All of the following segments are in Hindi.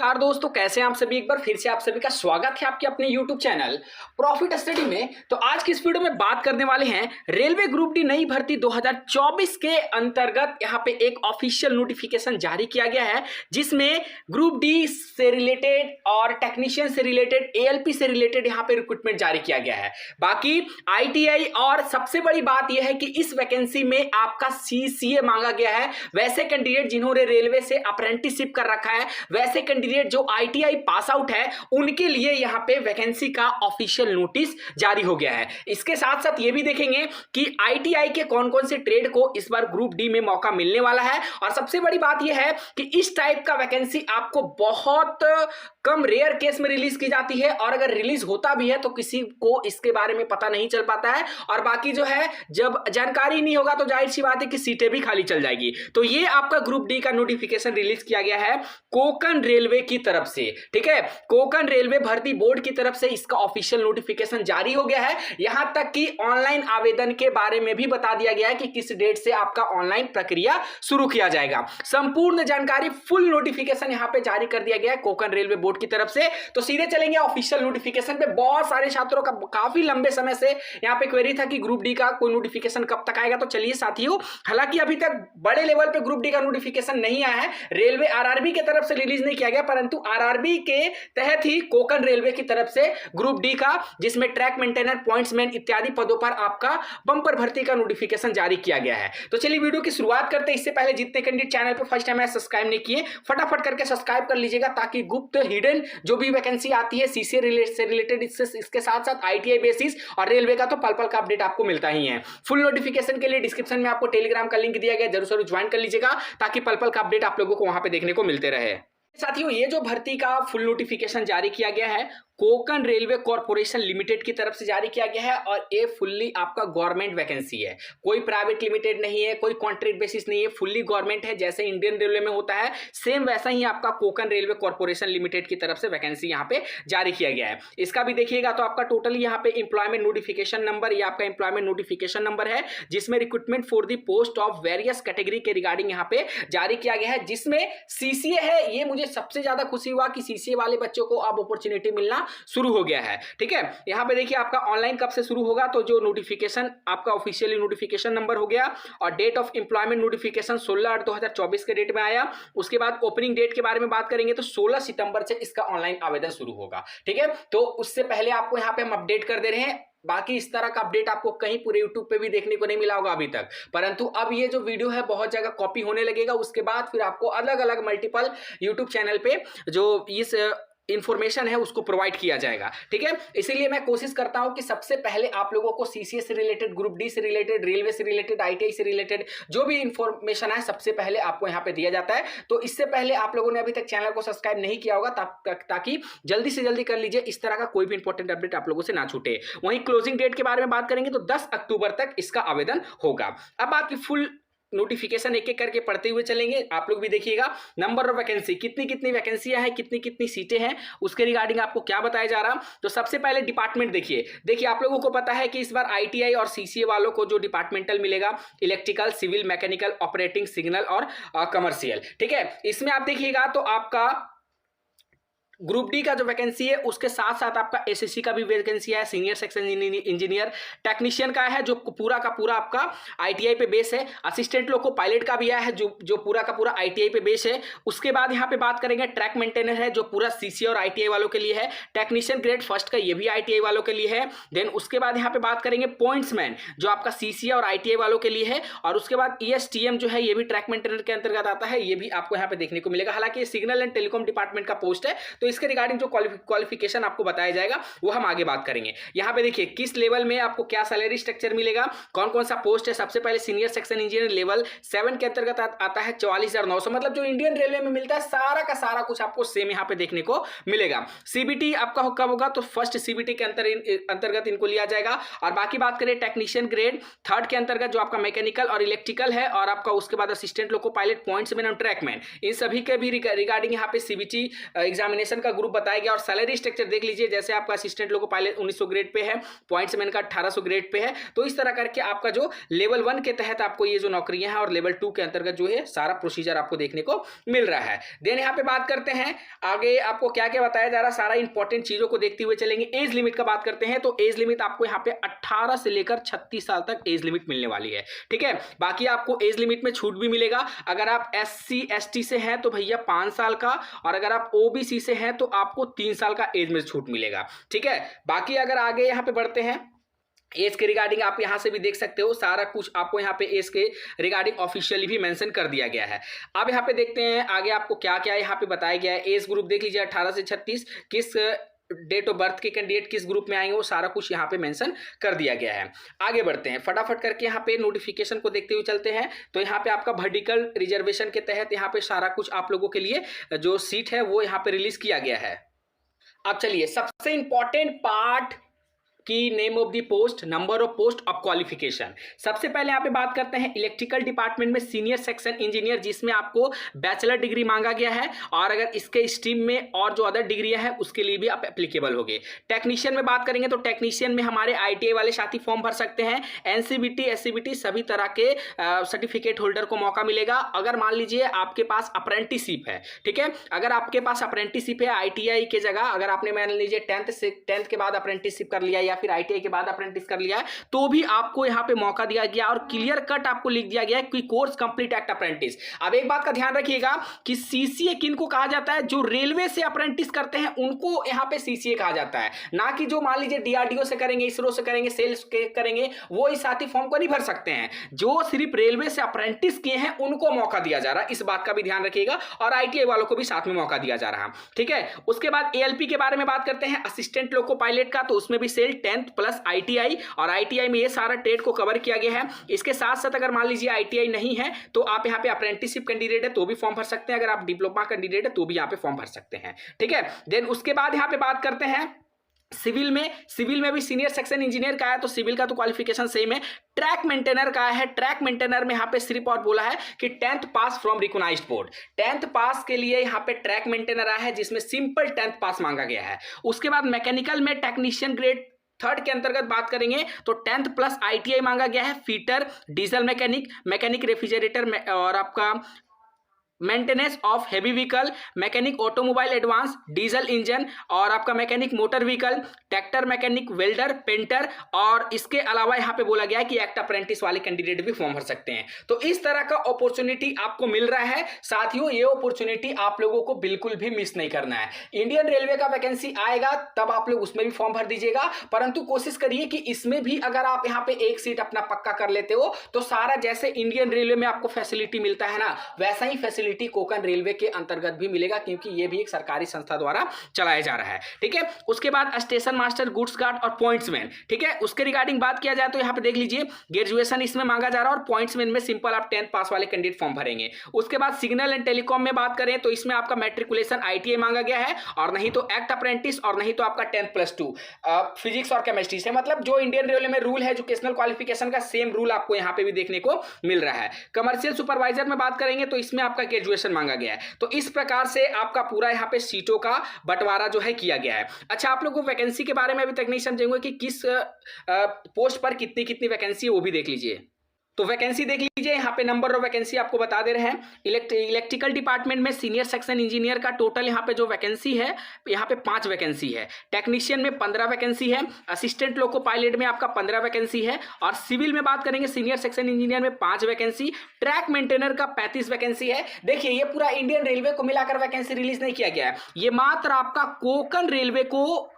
नमस्कार दोस्तों, कैसे हैं आप सभी। एक बार फिर से आप सभी का स्वागत है आपके अपने YouTube चैनल प्रॉफिट स्टडी में। तो आज की इस वीडियो में बात करने वाले हैं रेलवे ग्रुप डी नई भर्ती 2024 के अंतर्गत यहाँ पे एक ऑफिशियल नोटिफिकेशन जारी किया गया है, जिसमें ग्रुप डी से रिलेटेड और टेक्नीशियन से रिलेटेड, ALP से रिलेटेड यहाँ पे रिक्रूटमेंट जारी किया गया है। बाकी ITI और सबसे बड़ी बात यह है कि इस वैकेंसी में आपका CCA मांगा गया है। वैसे कैंडिडेट जिन्होंने रेलवे से अप्रेंटिसशिप कर रखा है, वैसे कैंडिडेट जो ITI पास आउट है, उनके लिए यहां पे वैकेंसी का ऑफिशियल नोटिस जारी हो गया है। इसके साथ साथ ये भी देखेंगे कि ITI के कौन कौन से ट्रेड को इस बार ग्रुप डी में मौका मिलने वाला है। और सबसे बड़ी बात यह है कि इस टाइप का वैकेंसी आपको बहुत कम रेयर केस में रिलीज की जाती है, और अगर रिलीज होता भी है तो किसी को इसके बारे में पता नहीं चल पाता है। और बाकी जो है, जब जानकारी नहीं होगा तो जाहिर सी बात है कि सीटें भी खाली चल जाएगी। तो ये आपका ग्रुप डी का नोटिफिकेशन रिलीज किया गया है कोंकण रेलवे की तरफ से। ठीक है, कोंकण रेलवे भर्ती बोर्ड की तरफ से इसका ऑफिशियल नोटिफिकेशन जारी हो गया है। यहां तक कि ऑनलाइन आवेदन के बारे में भी बता दिया गया है कि किस डेट से आपका ऑनलाइन प्रक्रिया शुरू किया जाएगा। संपूर्ण जानकारी, फुल नोटिफिकेशन यहां पे जारी कर दिया गया है कोंकण रेलवे बोर्ड की तरफ से। तो सीधे चलेंगे ऑफिशियल नोटिफिकेशन पे। बहुत सारे छात्रों का काफी लंबे समय से यहां पे क्वेरी था कि ग्रुप डी का कोई नोटिफिकेशन कब तक आएगा। तो चलिए साथियों, हालांकि अभी तक बड़े लेवल पे ग्रुप डी का नोटिफिकेशन नहीं आया है, रेलवे RRB की तरफ से रिलीज नहीं किया गया, परंतु RRB के तहत ही कोंकण रेलवे की तरफ से ग्रुप डी का, जिसमें ट्रैक मेंटेनर, पॉइंट्समैन इत्यादि पदों पर आपका बंपर भर्ती का नोटिफिकेशन जारी किया गया है। तो चलिए वीडियो की शुरुआत करते हैं। इससे पहले जितने कैंडिडेट चैनल पर फर्स्ट टाइम है सब्सक्राइब नहीं किए, फटाफट करके सब्सक्राइब कर लीजिएगा, ताकि गुप्त हिडन जो भी वैकेंसी आती है CCA से रिलेटेड, इसके साथ साथ ITI बेसिस और रेलवे का, तो पल पल का अपडेट आपको मिलता ही है। फुल नोटिफिकेशन के लिए डिस्क्रिप्शन में आपको टेलीग्राम का लिंक दिया गया, जरूर ज्वाइन कर लीजिएगा, ताकि पल पल का अपडेट आप लोगों को वहां पे देखने को मिलते रहे। साथियों, ये जो भर्ती का फुल नोटिफिकेशन जारी किया गया है कोंकण रेलवे कॉर्पोरेशन लिमिटेड की तरफ से जारी किया गया है, और ये फुल्ली आपका गवर्नमेंट वैकेंसी है। कोई प्राइवेट लिमिटेड नहीं है, कोई कॉन्ट्रैक्ट बेसिस नहीं है, फुल्ली गवर्नमेंट है। जैसे इंडियन रेलवे में होता है, सेम वैसा ही आपका कोंकण रेलवे कॉर्पोरेशन लिमिटेड की तरफ से वैकेंसी यहाँ पे जारी किया गया है। इसका भी देखिएगा तो आपका टोटल यहाँ पे इंप्लॉयमेंट नोटिफिकेशन नंबर, ये आपका इंप्लॉयमेंट नोटिफिकेशन नंबर है, जिसमें recruitment for the post of various category के रिगार्डिंग यहाँ पे जारी किया गया है, जिसमें CCA है। ये मुझे सबसे ज्यादा खुशी हुआ कि CCA वाले बच्चों को अब अपॉर्चुनिटी मिलना शुरू हो गया है। ठीक है, यहां पे देखिए आपका ऑनलाइन कब से शुरू होगा। तो जो नोटिफिकेशन आपका ऑफिशियली नोटिफिकेशन नंबर हो गया, और डेट ऑफ एम्प्लॉयमेंट नोटिफिकेशन 16/8/2024 के डेट में आया। उसके बाद ओपनिंग डेट के बारे में बात करेंगे तो 16 सितंबर से इसका ऑनलाइन आवेदन शुरू होगा। ठीक है, तो उससे पहले आपको यहां पे हम अपडेट कर दे रहे हैं। बाकी इस तरह का अपडेट आपको कहीं पूरे YouTube पे भी देखने को नहीं मिला होगा अभी तक, परंतु अब ये जो वीडियो है बहुत जगह कॉपी होने लगेगा। उसके बाद फिर आपको अलग अलग मल्टीपल YouTube चैनल पे जो इस इंफॉर्मेशन है उसको प्रोवाइड किया जाएगा। ठीक है, इसीलिए मैं कोशिश करता हूं कि सबसे पहले आप लोगों को CCA से रिलेटेड, ग्रुप डी से रिलेटेड, रेलवे से रिलेटेड, ITI से रिलेटेड जो भी इंफॉर्मेशन है सबसे पहले आपको यहां पे दिया जाता है। तो इससे पहले आप लोगों ने अभी तक चैनल को सब्सक्राइब नहीं किया होगा, ताकि जल्दी से जल्दी कर लीजिए, इस तरह का कोई भी इंपॉर्टेंट अपडेट आप लोगों से ना छूटे। वहीं क्लोजिंग डेट के बारे में बात करेंगे तो 10 अक्टूबर तक इसका आवेदन होगा। अब आपकी फुल नोटिफिकेशन एक एक करके पढ़ते हुए चलेंगे, आप लोग भी देखिएगा। नंबर ऑफ वैकेंसी, कितनी कितनी वैकेंसियां हैं, कितनी कितनी सीटें हैं, उसके रिगार्डिंग आपको क्या बताया जा रहा। तो सबसे पहले डिपार्टमेंट देखिए आप लोगों को पता है कि इस बार ITI और CCA वालों को जो डिपार्टमेंटल मिलेगा, electrical, civil, mechanical, operating, signal और कमर्शियल। ठीक है, इसमें आप देखिएगा तो आपका ग्रुप डी का जो वैकेंसी है उसके साथ साथ आपका SSC का भी वैकेंसी है, सीनियर सेक्शन इंजीनियर, टेक्नीशियन का है जो पूरा का पूरा आपका ITI पे बेस है। असिस्टेंट लोग को पायलट का भी आया है जो पूरा का पूरा ITI पे बेस है। उसके बाद यहाँ पे बात करेंगे ट्रैक मेंटेनर है, जो पूरा CCA और ITI वालों के लिए है। टेक्नीशियन ग्रेड फर्स्ट का, ये भी ITI वालों के लिए है। देन उसके बाद यहाँ पे बात करेंगे पॉइंट्समैन, जो आपका CCA और ITI वालों के लिए है। और उसके बाद ESTM जो है, ये भी ट्रैक मेंटेनर के अंतर्गत आता है, ये भी आपको यहाँ पे देखने को मिलेगा। हालांकि सिग्नल एंड टेलीकॉम डिपार्टमेंट का पोस्ट है, तो इसके रिगार्डिंग जो क्वालिफिकेशन आपको बताया जाएगा वो हम आगे बात करेंगे। यहां पे देखिए किस लेवल में आपको क्या सैलरी स्ट्रक्चर मिलेगा, कौन कौन सा पोस्ट है। सबसे पहले सीनियर सेक्शन इंजीनियर लेवल 7 के अंतर्गत आता है 44,900, मतलब जो इंडियन रेलवे में मिलता है सारा का सारा कुछ आपको सेम यहां पे देखने को मिलेगा। CBT आपका कब होगा, तो फर्स्ट CBT के अंतर्गत इनको लिया जाएगा। और बाकी बात करें टेक्नीशियन ग्रेड थर्ड के अंतर्गत जो आपका मैकेनिकल और इलेक्ट्रिकल है, और आपका उसके बाद असिस्टेंट लोको पायलट, पॉइंट्समैन और ट्रैकमैन, इन सभी के भी रिगार्डिंग यहाँ पे CBT एग्जामिनेशन का ग्रुप बताया गया और सैलरी स्ट्रक्चर देख लीजिए, जैसे आपका assistant loco pilot 1900 grade pay है, पॉइंट्समैन का 1800 ग्रेड पे है। तो इस तरह करके आपका जो लेवल 1 के तहत आपको ये जो नौकरियां हैं और लेवल 2 के अंतर्गत जो है सारा प्रोसीजर आपको देखने को मिल रहा है। देन यहाँ पे बात करते हैं आगे आपको क्या क्या बताया जा रहा है, सारा इंपॉर्टेंट चीजों को देखते हुए चलेंगे। एज लिमिट का बात करते हैं तो एज लिमिट आपको यहाँ पे 18 से लेकर 36 साल तक एज लिमिट मिलने वाली है। ठीक है, बाकी आपको एज लिमिट में छूट भी मिलेगा। अगर आप SC/ST से हैं तो भैया 5 साल का, और अगर आप OBC से हैं तो आपको 3 साल का एज में छूट मिलेगा। ठीक है, बाकी अगर आगे यहाँ पे बढ़ते हैं, एज के रिगार्डिंग आप यहां से भी देख सकते हो, सारा कुछ आपको यहां पे एज के रिगार्डिंग ऑफिशियली भी मेंशन कर दिया गया है। अब यहां पे देखते हैं आगे आपको क्या क्या यहां पे बताया गया है। एज ग्रुप देख लीजिए 18 से 36, किस डेट ऑफ बर्थ के कैंडिडेट किस ग्रुप में आएंगे वो सारा कुछ यहाँ पे मेंशन कर दिया गया है। आगे बढ़ते हैं फटाफट करके, यहाँ पे नोटिफिकेशन को देखते हुए चलते हैं। तो यहाँ पे आपका वर्टिकल रिजर्वेशन के तहत यहाँ पे सारा कुछ आप लोगों के लिए जो सीट है वो यहाँ पे रिलीज किया गया है। अब चलिए सबसे इंपॉर्टेंट पार्ट की name of the post, number of post, of qualification. सबसे पहले यहाँ पे बात करते हैं इलेक्ट्रिकल डिपार्टमेंट में सीनियर सेक्शन इंजीनियर, जिसमें आपको बैचलर डिग्री मांगा गया है, और अगर इसके स्ट्रीम में और जो अदर डिग्रियां हैं उसके लिए भी आप एप्लीकेबल होगे। टेक्नीशियन में बात करेंगे तो टेक्नीशियन में हमारे ITI वाले साथी फॉर्म भर सकते हैं। NCBT SCBT सभी तरह के सर्टिफिकेट होल्डर को मौका मिलेगा। अगर मान लीजिए आपके पास अप्रेंटिसशिप है, ठीक है, अगर आपके पास अप्रेंटिसशिप है ITI के जगह, अगर आपने मान लीजिए 10th के बाद अप्रेंटिसशिप कर लिया या फिर ITI के बाद अप्रेंटिस कर लिया है, तो भी आपको यहां पे मौका दिया गया और क्लियर कट आपको लिख दिया गया है कि कोर्स कंप्लीट एक्ट अप्रेंटिस। अब एक बात का ध्यान रखिएगा कि CCA किनको कहा जाता है, जो रेलवे से अप्रेंटिस करते हैं उनको यहां पे CCA कहा जाता है, ना कि जो मान लीजिए DRDO से करेंगे, इसरो से करेंगे, सेल्स के करेंगे, वो इस साथी फॉर्म को नहीं भर सकते हैं। जो सिर्फ रेलवे से अप्रेंटिस किए हैं उनको मौका दिया जा रहा है, इस बात का भी ध्यान रखिएगा, और ITI वालों को भी साथ में मौका दिया जा रहा है। ठीक है, उसके बाद ALP के बारे में बात करते हैं, असिस्टेंट लोको पायलट का, तो उसमें भी सेल 10th प्लस ITI, और ITI में ये सारा ट्रेड को कवर किया गया है। इसके साथ साथ अगर मान लीजिए ITI नहीं है तो आप यहाँ पे अप्रेंटिसशिप कैंडिडेट है तो भी फॉर्म भर सकते हैं, अगर आप डिप्लोमा कैंडिडेट है तो भी यहाँ पे फॉर्म भर सकते हैं। ठीक है, देन उसके बाद यहाँ पे बात करते हैं सिविल में भी सीनियर सेक्शन इंजीनियर का है, तो सिविल का तो क्वालिफिकेशन सेम है। ट्रैक मेंटेनर का है, ट्रैक मेंटेनर में यहाँ पे सिर्फ और बोला है कि 10th pass from recognised board. 10th pass के लिए यहाँ पे ट्रैक मेंटेनर आया है, जिसमें सिंपल 10th पास मांगा गया है। उसके बाद मैकेनिकल में टेक्नीशियन ग्रेड 3rd के अंतर्गत बात करेंगे तो 10th प्लस ITI मांगा गया है। फीटर, डीजल मैकेनिक रेफ्रिजरेटर, और आपका maintenance of heavy vehicle, mechanic automobile advance, diesel engine, और आपका mechanic motor vehicle, tractor mechanic, welder, painter, और इसके अलावा यहाँ पे बोला गया है कि एक्ट अप्रेंटिस वाले कैंडिडेट भी फॉर्म भर सकते हैं। तो इस तरह का अपॉर्चुनिटी आपको मिल रहा है। साथियों, ये अपॉर्चुनिटी आप लोगों को बिल्कुल भी मिस नहीं करना है। इंडियन रेलवे का वैकेंसी आएगा तब आप लोग उसमें भी फॉर्म भर दीजिएगा, परंतु कोशिश करिए कि इसमें भी अगर आप यहाँ पे एक सीट अपना पक्का कर लेते हो तो सारा जैसे इंडियन रेलवे में आपको फैसिलिटी मिलता है ना, वैसा ही फैसिलिटी कोकण रेलवे के अंतर्गत भी मिलेगा, क्योंकि ये भी एक सरकारी संस्था द्वारा चलाया जा रहा है। ठीक है, उसके बाद स्टेशन मास्टर, गुड्स गार्ड और पॉइंट्समैन। ठीक है, उसके रिगार्डिंग बात किया जाए तो यहाँ पे देख लीजिए ग्रेजुएशन इसमें मांगा जा रहा है, और पॉइंट्समैन में सिंपल आप 10th पास वाले कैंडिडेट फॉर्म भरेंगे। उसके बाद सिग्नल एंड टेलीकॉम में बात करें तो इसमें आपका मैट्रिकुलेशन ITI मांगा गया है, और नहीं तो एक्ट अप्रेंटिस, और नहीं तो आपका 10th+2 फिजिक्स और केमिस्ट्री से। मतलब जो इंडियन रेलवे में रूल है एजुकेशनल क्वालिफिकेशन का, सेम रूल आपको यहाँ पे भी देखने को मिल रहा है। कमर्शियल सुपरवाइजर में बात करेंगे तो इसमें आपका ग्रेजुएशन मांगा गया है। तो इस प्रकार से आपका पूरा यहाँ पे सीटों का बंटवारा जो है किया गया है। अच्छा, आप लोगों को वैकेंसी के बारे में अभी तक नहीं समझेंगे कि किस पोस्ट पर कितनी कितनी वैकेंसी है, वो भी देख लीजिए। तो वैकेंसी देख लीजिए, यहाँ पे नंबर ऑफ वैकेंसी आपको बता दे रहे हैं। इलेक्ट्रिकल डिपार्टमेंट में सीनियर सेक्शन इंजीनियर का टोटल यहाँ पे जो वैकेंसी है, यहाँ पे 5 वैकेंसी है। टेक्नीशियन में 15 वैकेंसी है। असिस्टेंट लोको पायलट में आपका 15 वैकेंसी है। और सिविल में बात करेंगे सीनियर सेक्शन इंजीनियर में 5 वैकेंसी। ट्रैक मेंटेनर का 35 वैकेंसी है। देखिए, ये पूरा इंडियन रेलवे को मिलाकर वैकेंसी रिलीज नहीं किया गया है, ये मात्र आपका कोकण रेलवे को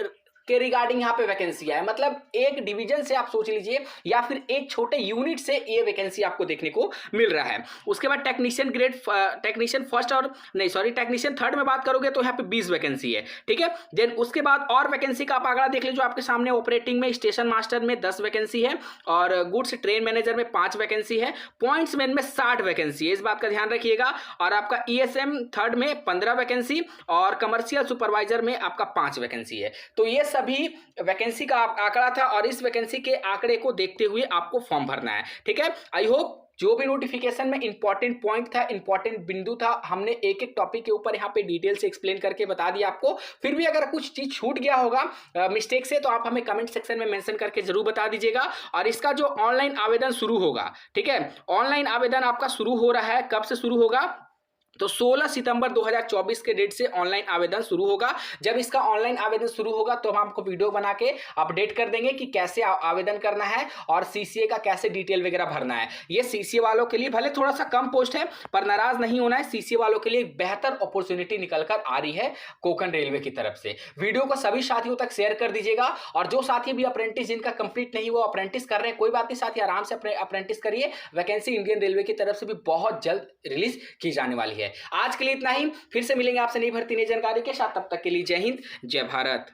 के रिगार्डिंग यहाँ पे वैकेंसी है। मतलब एक डिवीजन से आप सोच लीजिए या फिर एक छोटे यूनिट से ये वैकेंसी आपको देखने को मिल रहा है। उसके बाद टेक्नीशियन टेक्नीशियन 3rd में बात करोगे तो यहाँ पे 20 वैकेंसी है। ठीक है, देन उसके बाद और वैकेंसी का आप आंकड़ा देख लीजिए आपके सामने। ऑपरेटिंग में स्टेशन मास्टर में 10 वैकेंसी है, और गुड्स ट्रेन मैनेजर में 5 वैकेंसी है। पॉइंट्समैन में 60 वैकेंसी है, इस बात का ध्यान रखिएगा। और आपका ESM 3rd में 15 वैकेंसी, और कमर्शियल सुपरवाइजर में आपका 5 वैकेंसी है। तो ये सभी वैकेंसी का आंकड़ा था, और इस वैकेंसी के आंकड़े को देखते हुए आपको फॉर्म भरना है। ठीक है, आई होप जो भी नोटिफिकेशन में इंपॉर्टेंट पॉइंट था, इंपॉर्टेंट बिंदु था, हमने एक एक टॉपिक के ऊपर यहाँ पे डिटेल से एक्सप्लेन करके बता दिया आपको। फिर भी अगर कुछ चीज छूट गया होगा मिस्टेक से, तो आप हमें कमेंट सेक्शन में मेंशन करके जरूर बता दीजिएगा। और इसका जो ऑनलाइन आवेदन शुरू होगा, ठीक है, ऑनलाइन आवेदन आपका शुरू हो रहा है, कब से शुरू होगा, तो 16 सितंबर 2024 के डेट से ऑनलाइन आवेदन शुरू होगा। जब इसका ऑनलाइन आवेदन शुरू होगा तो हम आपको वीडियो बना के अपडेट कर देंगे कि कैसे आवेदन करना है और सीसीए का कैसे डिटेल वगैरह भरना है। ये सीसीए वालों के लिए भले थोड़ा सा कम पोस्ट है, पर नाराज नहीं होना है, सीसीए वालों के लिए एक बेहतर अपॉर्चुनिटी निकल कर आ रही है कोंकण रेलवे की तरफ से। वीडियो को सभी साथियों तक शेयर कर दीजिएगा। और जो साथी भी अप्रेंटिस जिनका कंप्लीट नहीं हुआ, अप्रेंटिस कर रहे हैं, कोई बात नहीं साथी, आराम से अप्रेंटिस करिए। वैकेंसी इंडियन रेलवे की तरफ से भी बहुत जल्द रिलीज की जाने वाली है। आज के लिए इतना ही, फिर से मिलेंगे आपसे नई भर्ती नई जानकारी के साथ। तब तक के लिए जय हिंद, जय भारत।